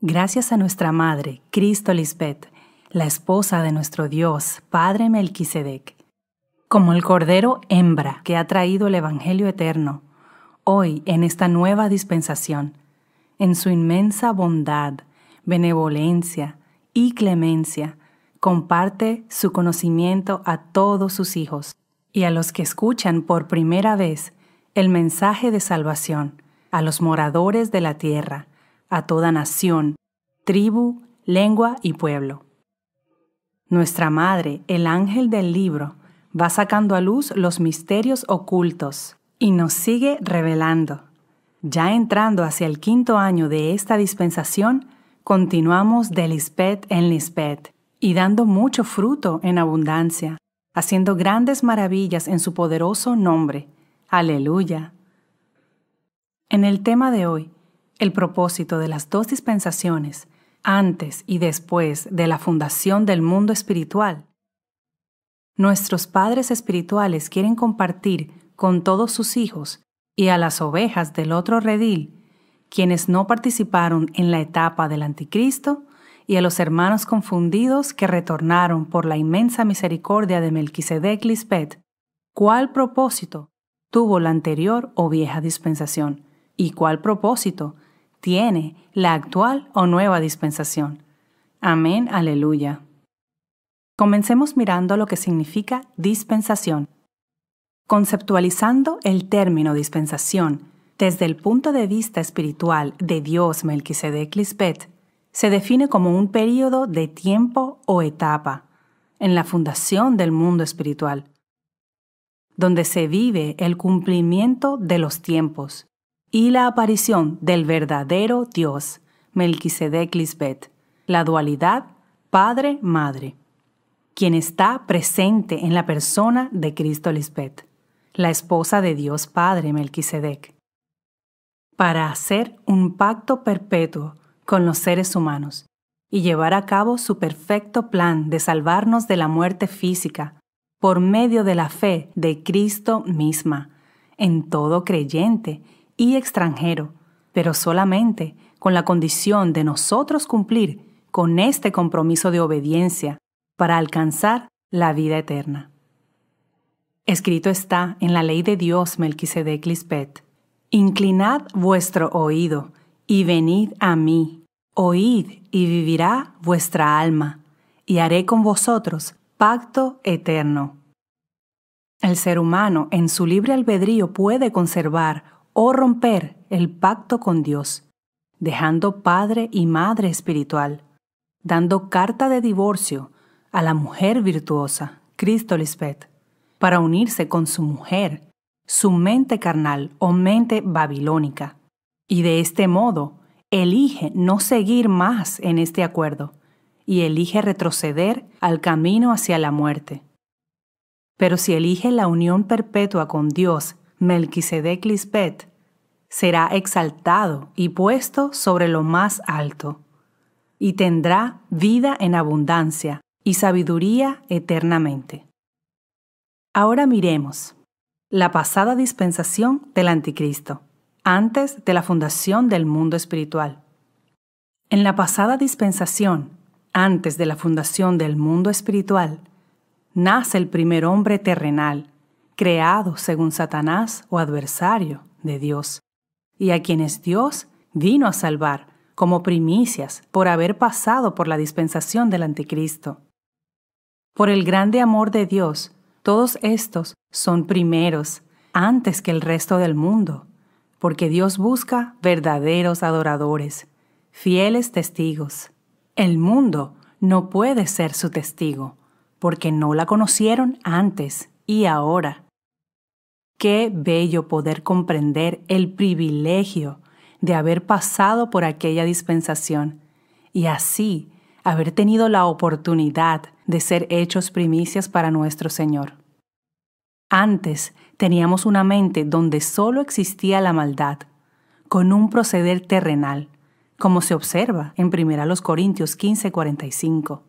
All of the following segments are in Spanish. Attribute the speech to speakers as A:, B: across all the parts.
A: Gracias a nuestra Madre, Cristo Lisbeth, la esposa de nuestro Dios, Padre Melquisedec. Como el Cordero hembra que ha traído el Evangelio eterno, hoy en esta nueva dispensación, en su inmensa bondad, benevolencia y clemencia, comparte su conocimiento a todos sus hijos y a los que escuchan por primera vez el mensaje de salvación, a los moradores de la tierra, a toda nación, tribu, lengua y pueblo. Nuestra Madre, el ángel del libro, va sacando a luz los misterios ocultos y nos sigue revelando. Ya entrando hacia el 5º año de esta dispensación, continuamos de Lisbeth en Lisbeth y dando mucho fruto en abundancia, haciendo grandes maravillas en su poderoso nombre. ¡Aleluya! En el tema de hoy, el propósito de las 2 dispensaciones, antes y después de la fundación del mundo espiritual. Nuestros padres espirituales quieren compartir con todos sus hijos y a las ovejas del otro redil, quienes no participaron en la etapa del anticristo, y a los hermanos confundidos que retornaron por la inmensa misericordia de Melquisedec Lisbeth, cuál propósito tuvo la anterior o vieja dispensación y cuál propósito tiene la actual o nueva dispensación. Amén, aleluya. Comencemos mirando lo que significa dispensación. Conceptualizando el término dispensación desde el punto de vista espiritual de Dios Melquisedec Lisbeth, se define como un período de tiempo o etapa en la fundación del mundo espiritual, donde se vive el cumplimiento de los tiempos y la aparición del verdadero Dios, Melquisedec Lisbeth, la dualidad Padre-Madre, quien está presente en la persona de Cristo Lisbeth, la esposa de Dios Padre Melquisedec, para hacer un pacto perpetuo con los seres humanos y llevar a cabo su perfecto plan de salvarnos de la muerte física por medio de la fe de Cristo misma, en todo creyente y extranjero, pero solamente con la condición de nosotros cumplir con este compromiso de obediencia para alcanzar la vida eterna. Escrito está en la ley de Dios Melquisedec Lisbeth: inclinad vuestro oído y venid a mí, oíd y vivirá vuestra alma, y haré con vosotros pacto eterno. El ser humano en su libre albedrío puede conservar o romper el pacto con Dios, dejando padre y madre espiritual, dando carta de divorcio a la mujer virtuosa, Cristo Lisbeth, para unirse con su mujer, su mente carnal o mente babilónica, y de este modo elige no seguir más en este acuerdo y elige retroceder al camino hacia la muerte. Pero si elige la unión perpetua con Dios, Melquisedec Lisbeth, será exaltado y puesto sobre lo más alto, y tendrá vida en abundancia y sabiduría eternamente. Ahora miremos la pasada dispensación del anticristo, antes de la fundación del mundo espiritual. En la pasada dispensación, antes de la fundación del mundo espiritual, nace el primer hombre terrenal, creado según Satanás o adversario de Dios, y a quienes Dios vino a salvar como primicias por haber pasado por la dispensación del anticristo. Por el grande amor de Dios, todos estos son primeros antes que el resto del mundo, porque Dios busca verdaderos adoradores, fieles testigos. El mundo no puede ser su testigo, porque no la conocieron antes y ahora. Qué bello poder comprender el privilegio de haber pasado por aquella dispensación y así haber tenido la oportunidad de ser hechos primicias para nuestro Señor. Antes teníamos una mente donde solo existía la maldad, con un proceder terrenal, como se observa en 1 Corintios 15:45.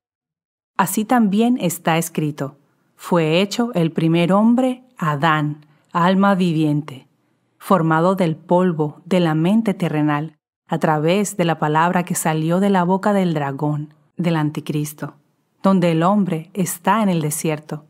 A: Así también está escrito: fue hecho el primer hombre, Adán, alma viviente, formado del polvo de la mente terrenal, a través de la palabra que salió de la boca del dragón, del anticristo, donde el hombre está en el desierto.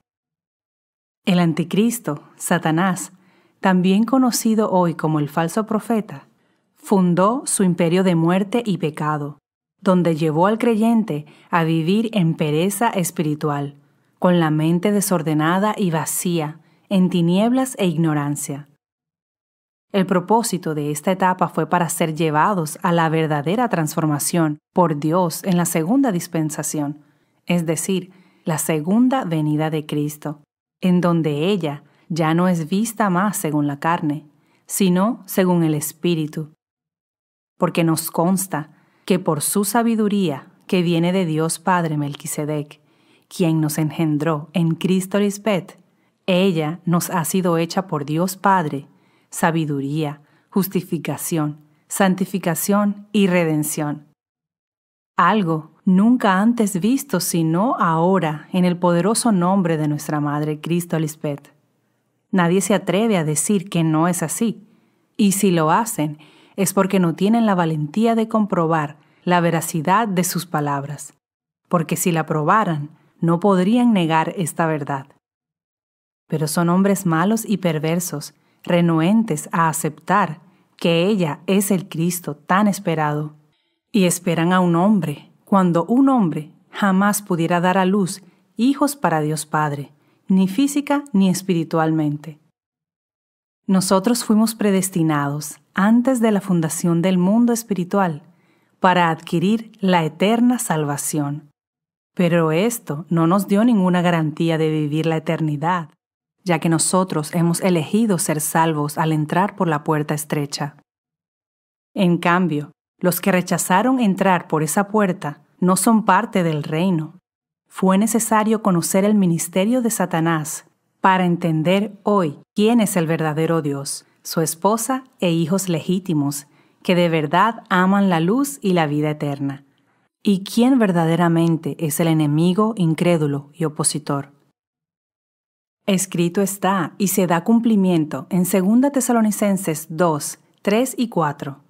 A: El anticristo, Satanás, también conocido hoy como el falso profeta, fundó su imperio de muerte y pecado, donde llevó al creyente a vivir en pereza espiritual, con la mente desordenada y vacía, en tinieblas e ignorancia. El propósito de esta etapa fue para ser llevados a la verdadera transformación por Dios en la segunda dispensación, es decir, la segunda venida de Cristo, en donde ella ya no es vista más según la carne, sino según el Espíritu. Porque nos consta que por su sabiduría, que viene de Dios Padre Melquisedec, quien nos engendró en Cristo Lisbeth, ella nos ha sido hecha por Dios Padre, sabiduría, justificación, santificación y redención. Algo nunca antes visto sino ahora en el poderoso nombre de nuestra Madre Cristo Lisbeth. Nadie se atreve a decir que no es así, y si lo hacen es porque no tienen la valentía de comprobar la veracidad de sus palabras, porque si la probaran no podrían negar esta verdad. Pero son hombres malos y perversos, renuentes a aceptar que ella es el Cristo tan esperado, y esperan a un hombre, cuando un hombre jamás pudiera dar a luz hijos para Dios Padre, ni física ni espiritualmente. Nosotros fuimos predestinados antes de la fundación del mundo espiritual para adquirir la eterna salvación. Pero esto no nos dio ninguna garantía de vivir la eternidad, ya que nosotros hemos elegido ser salvos al entrar por la puerta estrecha. En cambio, los que rechazaron entrar por esa puerta no son parte del reino. Fue necesario conocer el ministerio de Satanás para entender hoy quién es el verdadero Dios, su esposa e hijos legítimos, que de verdad aman la luz y la vida eterna, y quién verdaderamente es el enemigo incrédulo y opositor. Escrito está y se da cumplimiento en 2 Tesalonicenses 2, 3 y 4,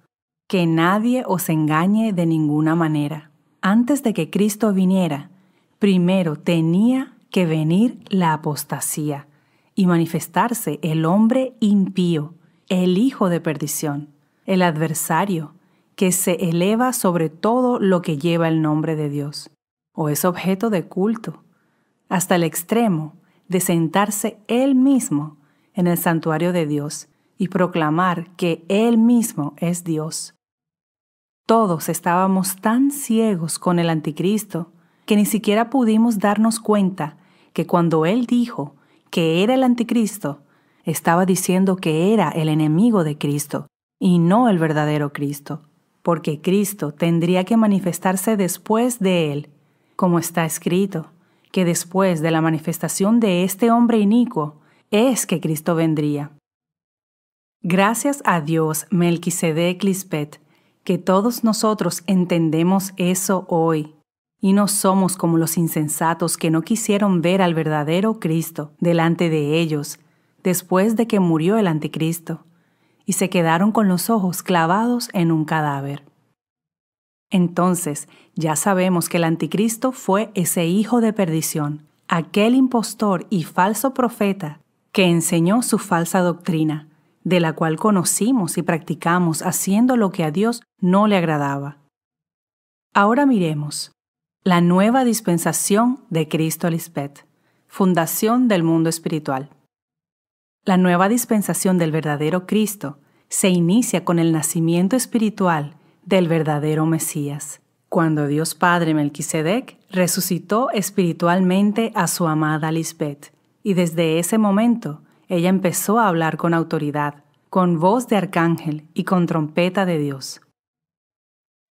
A: que nadie os engañe de ninguna manera. Antes de que Cristo viniera, primero tenía que venir la apostasía y manifestarse el hombre impío, el hijo de perdición, el adversario, que se eleva sobre todo lo que lleva el nombre de Dios, o es objeto de culto, hasta el extremo de sentarse él mismo en el santuario de Dios y proclamar que él mismo es Dios. Todos estábamos tan ciegos con el anticristo que ni siquiera pudimos darnos cuenta que cuando él dijo que era el anticristo, estaba diciendo que era el enemigo de Cristo y no el verdadero Cristo, porque Cristo tendría que manifestarse después de él, como está escrito, que después de la manifestación de este hombre inicuo es que Cristo vendría. Gracias a Dios Melquisedec Lisbeth, que todos nosotros entendemos eso hoy, y no somos como los insensatos que no quisieron ver al verdadero Cristo delante de ellos después de que murió el anticristo, y se quedaron con los ojos clavados en un cadáver. Entonces, ya sabemos que el anticristo fue ese hijo de perdición, aquel impostor y falso profeta que enseñó su falsa doctrina, de la cual conocimos y practicamos haciendo lo que a Dios no le agradaba. Ahora miremos la nueva dispensación de Cristo Lisbeth, fundación del mundo espiritual. La nueva dispensación del verdadero Cristo se inicia con el nacimiento espiritual del verdadero Mesías, cuando Dios Padre Melquisedec resucitó espiritualmente a su amada Lisbeth, y desde ese momento ella empezó a hablar con autoridad, con voz de arcángel y con trompeta de Dios.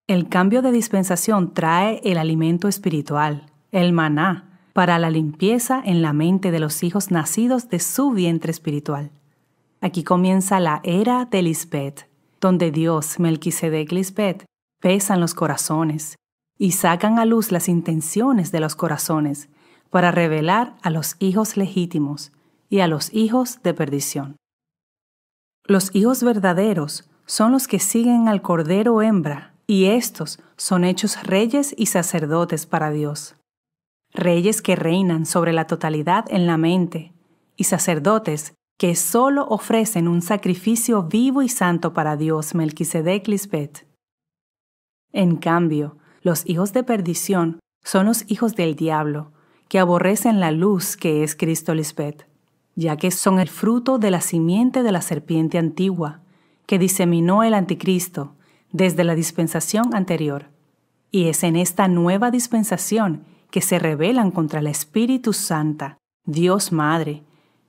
A: El cambio de dispensación trae el alimento espiritual, el maná, para la limpieza en la mente de los hijos nacidos de su vientre espiritual. Aquí comienza la era de Lisbeth, donde Dios, Melquisedec Lisbeth, pesan los corazones y sacan a luz las intenciones de los corazones para revelar a los hijos legítimos y a los hijos de perdición. Los hijos verdaderos son los que siguen al Cordero hembra, y estos son hechos reyes y sacerdotes para Dios. Reyes que reinan sobre la totalidad en la mente, y sacerdotes que solo ofrecen un sacrificio vivo y santo para Dios, Melquisedec Lisbet. En cambio, los hijos de perdición son los hijos del diablo, que aborrecen la luz que es Cristo Lisbet, ya que son el fruto de la simiente de la serpiente antigua, que diseminó el anticristo desde la dispensación anterior. Y es en esta nueva dispensación que se rebelan contra el Espíritu Santa, Dios Madre,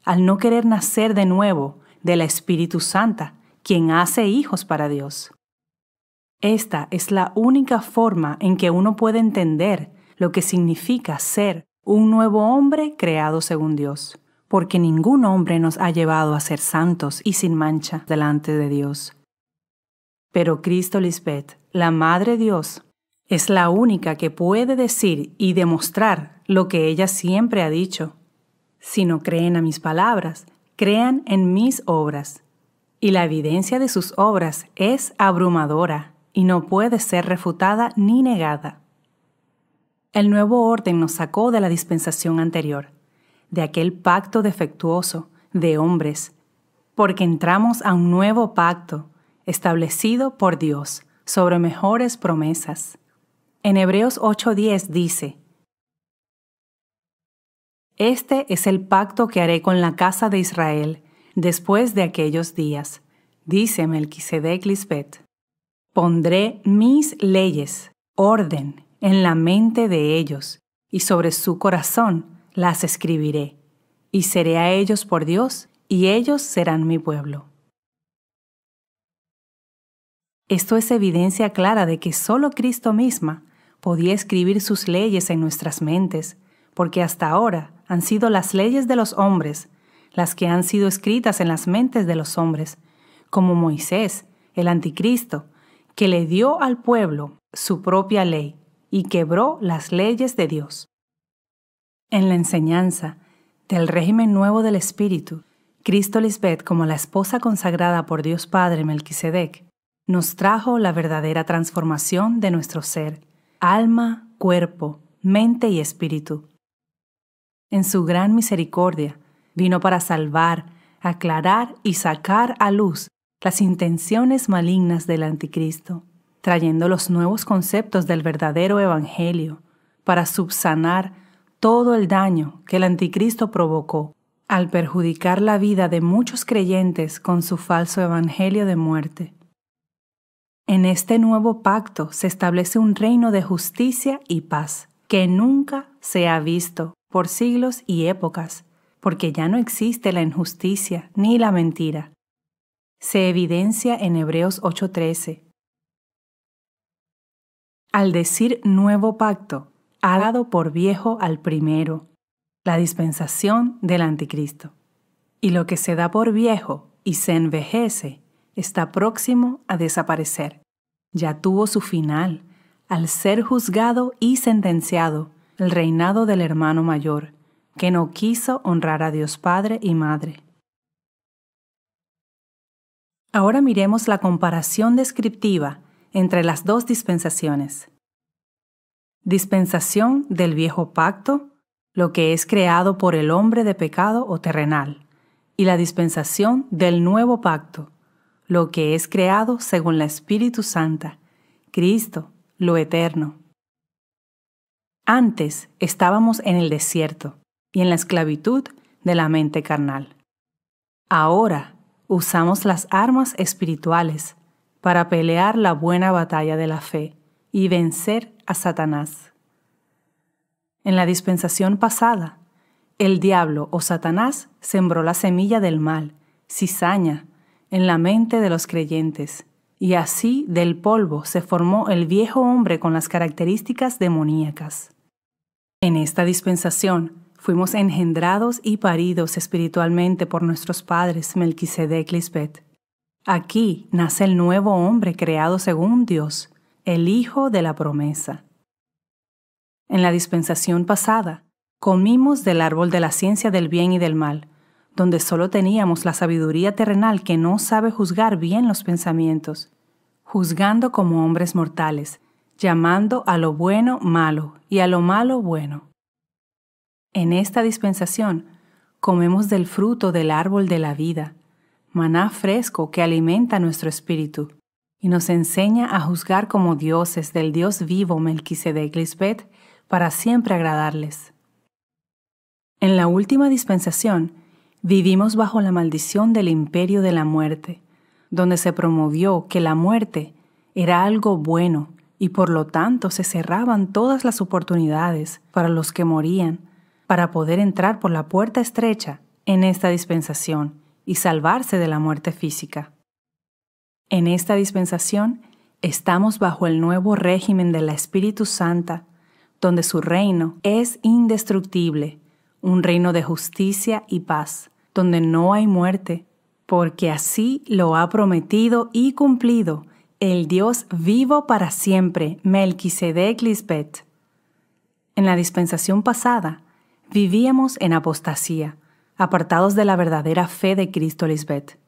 A: al no querer nacer de nuevo de la Espíritu Santa, quien hace hijos para Dios. Esta es la única forma en que uno puede entender lo que significa ser un nuevo hombre creado según Dios, porque ningún hombre nos ha llevado a ser santos y sin mancha delante de Dios. Pero Cristo Lisbet, la Madre Dios, es la única que puede decir y demostrar lo que ella siempre ha dicho. Si no creen a mis palabras, crean en mis obras. Y la evidencia de sus obras es abrumadora y no puede ser refutada ni negada. El nuevo orden nos sacó de la dispensación anterior, de aquel pacto defectuoso de hombres, porque entramos a un nuevo pacto establecido por Dios sobre mejores promesas. En Hebreos 8:10 dice: Este es el pacto que haré con la casa de Israel después de aquellos días, dice Melquisedec Lisbet. Pondré mis leyes, orden, en la mente de ellos, y sobre su corazón las escribiré, y seré a ellos por Dios, y ellos serán mi pueblo. Esto es evidencia clara de que solo Cristo misma podía escribir sus leyes en nuestras mentes, porque hasta ahora han sido las leyes de los hombres las que han sido escritas en las mentes de los hombres, como Moisés, el anticristo, que le dio al pueblo su propia ley y quebró las leyes de Dios. En la enseñanza del régimen nuevo del Espíritu, Cristo Lisbet, como la esposa consagrada por Dios Padre Melquisedec, nos trajo la verdadera transformación de nuestro ser, alma, cuerpo, mente y espíritu. En su gran misericordia, vino para salvar, aclarar y sacar a luz las intenciones malignas del anticristo, trayendo los nuevos conceptos del verdadero evangelio para subsanar todo el daño que el anticristo provocó al perjudicar la vida de muchos creyentes con su falso evangelio de muerte. En este nuevo pacto se establece un reino de justicia y paz que nunca se ha visto por siglos y épocas, porque ya no existe la injusticia ni la mentira. Se evidencia en Hebreos 8:13. Al decir nuevo pacto, ha dado por viejo al primero, la dispensación del anticristo. Y lo que se da por viejo y se envejece está próximo a desaparecer. Ya tuvo su final al ser juzgado y sentenciado el reinado del hermano mayor, que no quiso honrar a Dios Padre y Madre. Ahora miremos la comparación descriptiva entre las dos dispensaciones. Dispensación del viejo pacto, lo que es creado por el hombre de pecado o terrenal, y la dispensación del nuevo pacto, lo que es creado según la Espíritu Santa, Cristo, lo eterno. Antes estábamos en el desierto y en la esclavitud de la mente carnal. Ahora usamos las armas espirituales para pelear la buena batalla de la fe y vencer a Satanás. En la dispensación pasada, el diablo o Satanás sembró la semilla del mal, cizaña, en la mente de los creyentes, y así del polvo se formó el viejo hombre con las características demoníacas. En esta dispensación fuimos engendrados y paridos espiritualmente por nuestros padres Melquisedec Lisbet. Aquí nace el nuevo hombre creado según Dios, el Hijo de la promesa. En la dispensación pasada, comimos del árbol de la ciencia del bien y del mal, donde solo teníamos la sabiduría terrenal que no sabe juzgar bien los pensamientos, juzgando como hombres mortales, llamando a lo bueno malo y a lo malo bueno. En esta dispensación comemos del fruto del árbol de la vida, maná fresco que alimenta nuestro espíritu y nos enseña a juzgar como dioses del Dios vivo Melquisedec Lisbeth para siempre agradarles. En la última dispensación vivimos bajo la maldición del imperio de la muerte, donde se promovió que la muerte era algo bueno y por lo tanto se cerraban todas las oportunidades para los que morían para poder entrar por la puerta estrecha en esta dispensación y salvarse de la muerte física. En esta dispensación estamos bajo el nuevo régimen de la Espíritu Santa, donde su reino es indestructible, un reino de justicia y paz, donde no hay muerte, porque así lo ha prometido y cumplido el Dios vivo para siempre, Melquisedec Lisbeth. En la dispensación pasada, vivíamos en apostasía, apartados de la verdadera fe de Cristo Lisbeth.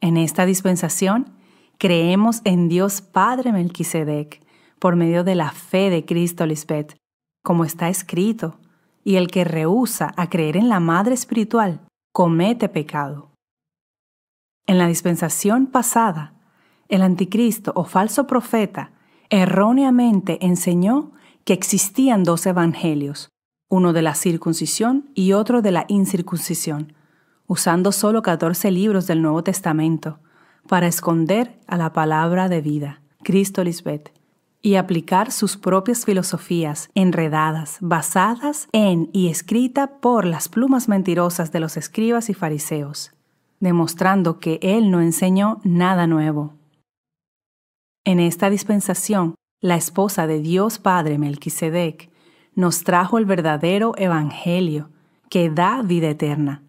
A: En esta dispensación, creemos en Dios Padre Melquisedec por medio de la fe de Cristo Lisbeth, como está escrito, y el que rehúsa a creer en la Madre Espiritual comete pecado. En la dispensación pasada, el anticristo o falso profeta erróneamente enseñó que existían 2 evangelios, uno de la circuncisión y otro de la incircuncisión, usando solo 14 libros del Nuevo Testamento para esconder a la palabra de vida, Cristo Lisbeth, y aplicar sus propias filosofías enredadas, basadas en y escrita por las plumas mentirosas de los escribas y fariseos, demostrando que él no enseñó nada nuevo. En esta dispensación, la esposa de Dios Padre Melquisedec nos trajo el verdadero evangelio que da vida eterna.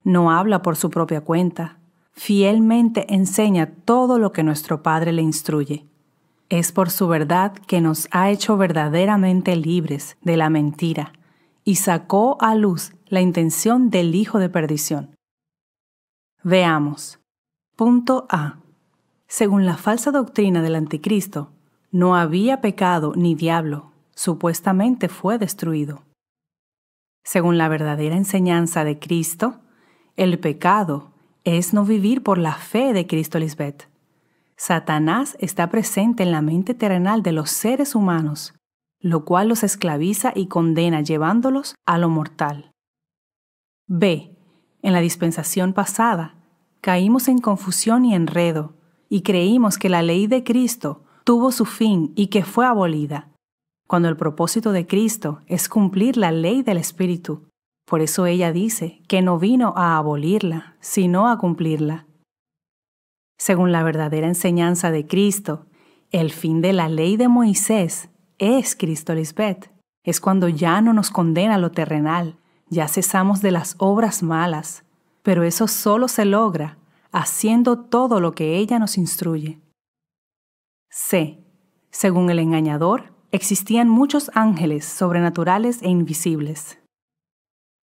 A: No habla por su propia cuenta, fielmente enseña todo lo que nuestro Padre le instruye. Es por su verdad que nos ha hecho verdaderamente libres de la mentira y sacó a luz la intención del hijo de perdición. Veamos. Punto A. Según la falsa doctrina del anticristo, no había pecado ni diablo, supuestamente fue destruido. Según la verdadera enseñanza de Cristo, el pecado es no vivir por la fe de Cristo Lisbeth. Satanás está presente en la mente terrenal de los seres humanos, lo cual los esclaviza y condena llevándolos a lo mortal. B. En la dispensación pasada, caímos en confusión y enredo, y creímos que la ley de Cristo tuvo su fin y que fue abolida, cuando el propósito de Cristo es cumplir la ley del Espíritu. Por eso ella dice que no vino a abolirla, sino a cumplirla. Según la verdadera enseñanza de Cristo, el fin de la ley de Moisés es Cristo Lisbeth. Es cuando ya no nos condena lo terrenal, ya cesamos de las obras malas, pero eso solo se logra haciendo todo lo que ella nos instruye. C. Según el engañador, existían muchos ángeles sobrenaturales e invisibles.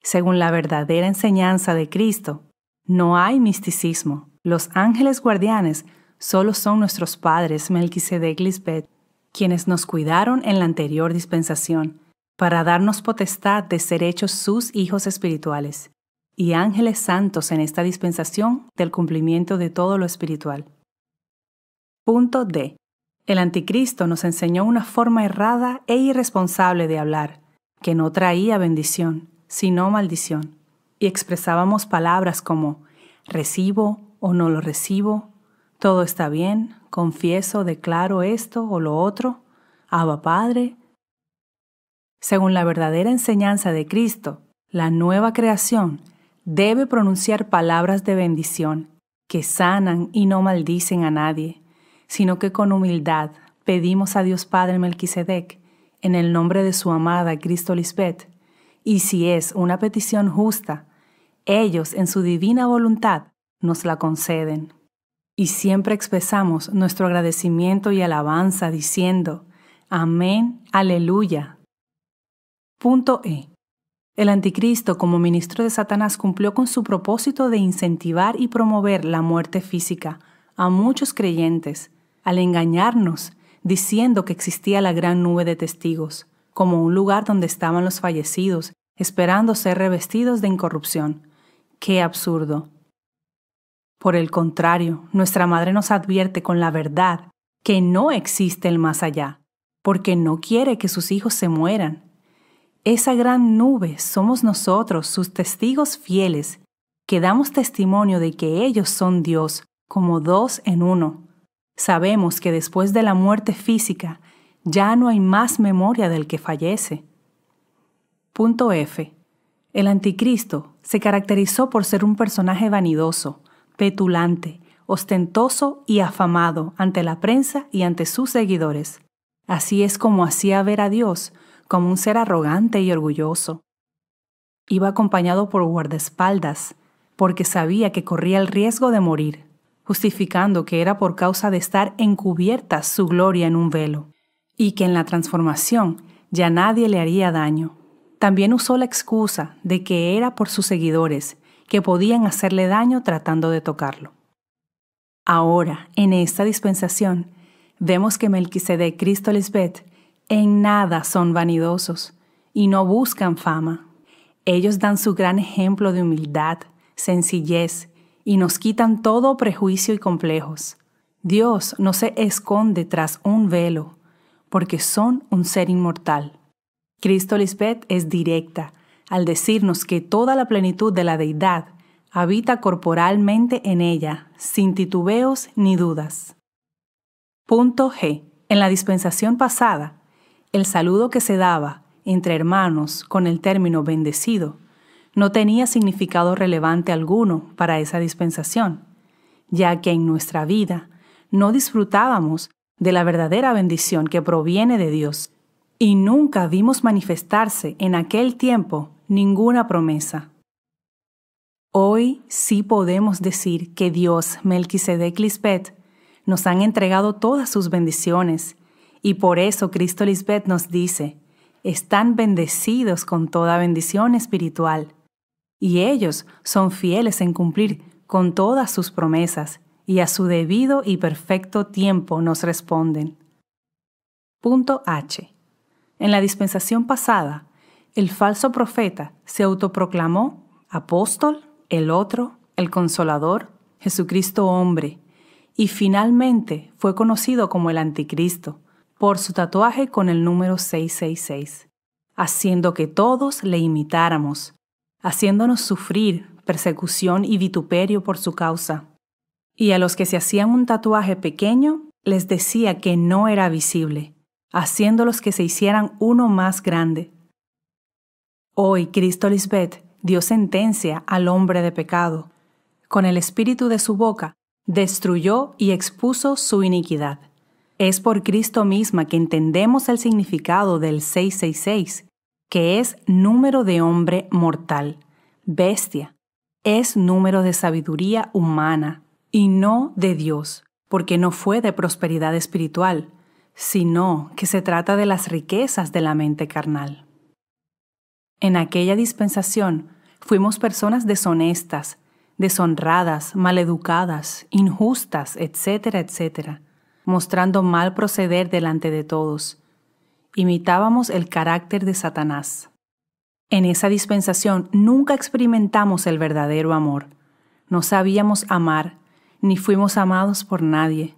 A: Según la verdadera enseñanza de Cristo, no hay misticismo. Los ángeles guardianes solo son nuestros padres Melquisedec Lisbeth, quienes nos cuidaron en la anterior dispensación, para darnos potestad de ser hechos sus hijos espirituales, y ángeles santos en esta dispensación del cumplimiento de todo lo espiritual. Punto D. El anticristo nos enseñó una forma errada e irresponsable de hablar, que no traía bendición, sino maldición, y expresábamos palabras como recibo o no lo recibo, todo está bien, confieso, declaro esto o lo otro, Abba Padre. Según la verdadera enseñanza de Cristo, la nueva creación debe pronunciar palabras de bendición que sanan y no maldicen a nadie, sino que con humildad pedimos a Dios Padre Melquisedec en el nombre de su amada Cristo Lisbeth, y si es una petición justa, ellos en su divina voluntad nos la conceden. Y siempre expresamos nuestro agradecimiento y alabanza diciendo, Amén, Aleluya. Punto E. El anticristo, como ministro de Satanás, cumplió con su propósito de incentivar y promover la muerte física a muchos creyentes, al engañarnos diciendo que existía la gran nube de testigos, como un lugar donde estaban los fallecidos, esperando ser revestidos de incorrupción. ¡Qué absurdo! Por el contrario, nuestra madre nos advierte con la verdad que no existe el más allá, porque no quiere que sus hijos se mueran. Esa gran nube somos nosotros, sus testigos fieles, que damos testimonio de que ellos son Dios, como dos en uno. Sabemos que después de la muerte física ya no hay más memoria del que fallece. Punto F. El anticristo se caracterizó por ser un personaje vanidoso, petulante, ostentoso y afamado ante la prensa y ante sus seguidores. Así es como hacía ver a Dios como un ser arrogante y orgulloso. Iba acompañado por guardaespaldas, porque sabía que corría el riesgo de morir, justificando que era por causa de estar encubierta su gloria en un velo, y que en la transformación ya nadie le haría daño. También usó la excusa de que era por sus seguidores, que podían hacerle daño tratando de tocarlo. Ahora, en esta dispensación, vemos que Melquisedec, Cristo Lisbeth, en nada son vanidosos y no buscan fama. Ellos dan su gran ejemplo de humildad, sencillez y nos quitan todo prejuicio y complejos. Dios no se esconde tras un velo, porque son un ser inmortal. Cristo Lisbeth es directa al decirnos que toda la plenitud de la deidad habita corporalmente en ella, sin titubeos ni dudas. Punto G. En la dispensación pasada, el saludo que se daba entre hermanos con el término bendecido no tenía significado relevante alguno para esa dispensación, ya que en nuestra vida no disfrutábamos de la verdadera bendición que proviene de Dios y nunca vimos manifestarse en aquel tiempo ninguna promesa. Hoy sí podemos decir que Dios, Melquisedec Lisbeth, nos han entregado todas sus bendiciones, y por eso Cristo Lisbeth nos dice, están bendecidos con toda bendición espiritual, y ellos son fieles en cumplir con todas sus promesas, y a su debido y perfecto tiempo nos responden. Punto H. En la dispensación pasada, el falso profeta se autoproclamó apóstol, el otro, el Consolador, Jesucristo hombre, y finalmente fue conocido como el Anticristo, por su tatuaje con el número 666, haciendo que todos le imitáramos, haciéndonos sufrir persecución y vituperio por su causa. Y a los que se hacían un tatuaje pequeño, les decía que no era visible, haciéndolos que se hicieran uno más grande. Hoy Cristo Lisbeth dio sentencia al hombre de pecado. Con el espíritu de su boca, destruyó y expuso su iniquidad. Es por Cristo misma que entendemos el significado del 666, que es número de hombre mortal, bestia. Es número de sabiduría humana y no de Dios, porque no fue de prosperidad espiritual, sino que se trata de las riquezas de la mente carnal. En aquella dispensación fuimos personas deshonestas, deshonradas, maleducadas, injustas, etcétera, etcétera, mostrando mal proceder delante de todos. Imitábamos el carácter de Satanás. En esa dispensación nunca experimentamos el verdadero amor. No sabíamos amar, ni fuimos amados por nadie.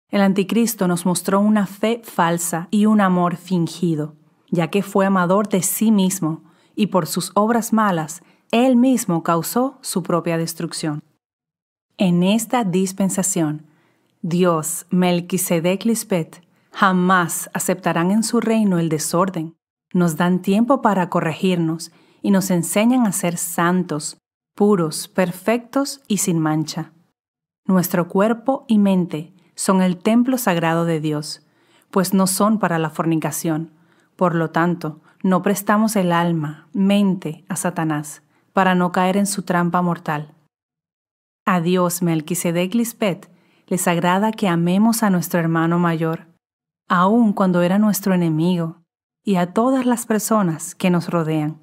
A: El Anticristo nos mostró una fe falsa y un amor fingido, ya que fue amador de sí mismo, y por sus obras malas, él mismo causó su propia destrucción. En esta dispensación, Dios, Melquisedec Lisbeth, jamás aceptarán en su reino el desorden. Nos dan tiempo para corregirnos y nos enseñan a ser santos, puros, perfectos y sin mancha. Nuestro cuerpo y mente son el templo sagrado de Dios, pues no son para la fornicación. Por lo tanto, no prestamos el alma, mente a Satanás, para no caer en su trampa mortal. A Dios, Melquisedec Lisbeth, les agrada que amemos a nuestro hermano mayor, aun cuando era nuestro enemigo, y a todas las personas que nos rodean.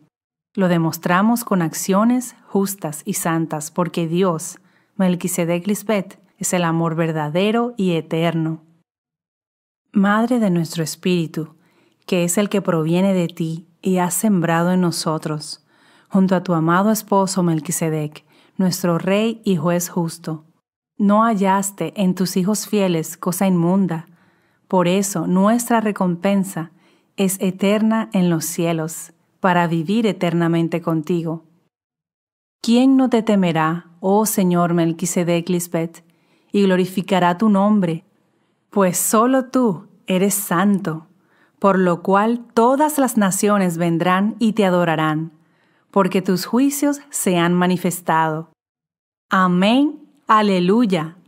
A: Lo demostramos con acciones justas y santas, porque Dios, Melquisedec Lisbeth, es el amor verdadero y eterno. Madre de nuestro espíritu, que es el que proviene de ti y has sembrado en nosotros, junto a tu amado esposo Melquisedec, nuestro Rey y Juez justo, no hallaste en tus hijos fieles cosa inmunda. Por eso nuestra recompensa es eterna en los cielos, para vivir eternamente contigo. ¿Quién no te temerá, oh Señor Melquisedec Lisbeth, y glorificará tu nombre? Pues solo tú eres santo, por lo cual todas las naciones vendrán y te adorarán, porque tus juicios se han manifestado. Amén. Aleluya.